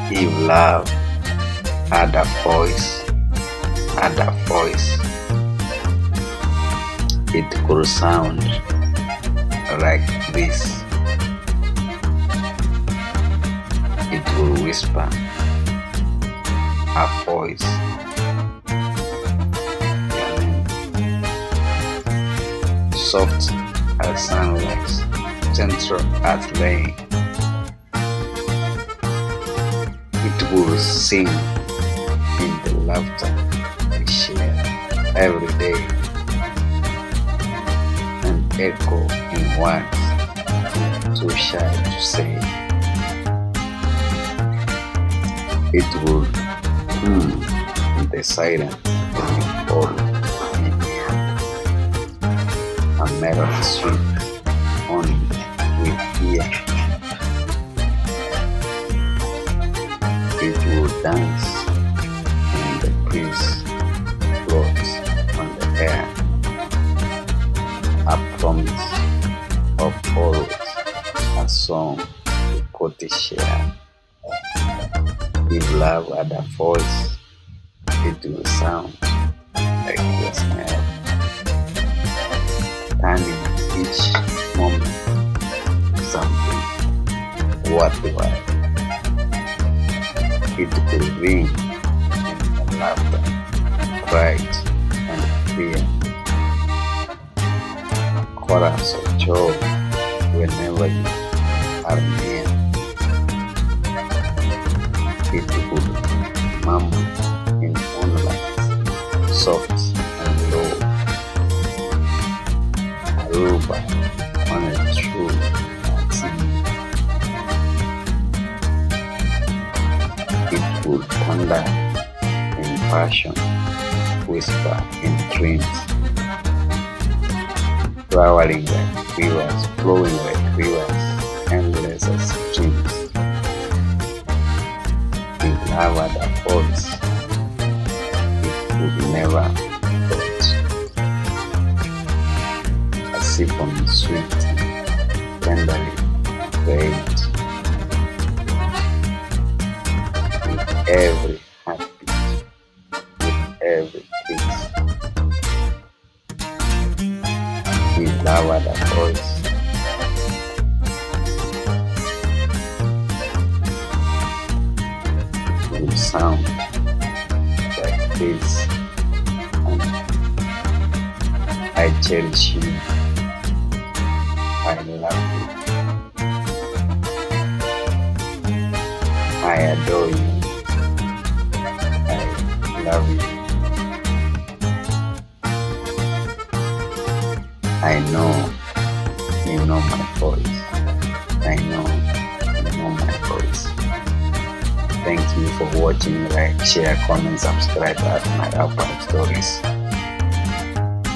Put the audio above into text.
If love had a voice, it could sound like this. It will whisper a voice. Soft as sunrise, gentle as rain. It will sing in the laughter we share every day and echo in words too shy to say. It will in the silence we all hear. A melody sweet only we hear. It will dance and the breeze floats on the air. A promise of always a song we could share. If love had a voice, it will sound like your smile, turning each moment something worthwhile. It could ring in laughter, pride, and fear. Chorus of joy whenever you are near. It could murmur in moonlight, soft and low. A lullaby on a true sea. It would thunder in passion, whisper in dreams, flowering like rivers, flowing like rivers, endless as streams. If love had a voice, it would never hurt. A symphony sweet, tenderly played. With every heartbeat, with every kiss. If love had a voice, it would sound like this. And I cherish you. I love you. I adore you. I love you. I know you know my voice. I know you know my voice. Thank you for watching. Like, share, comment, subscribe at my Alpine Stories.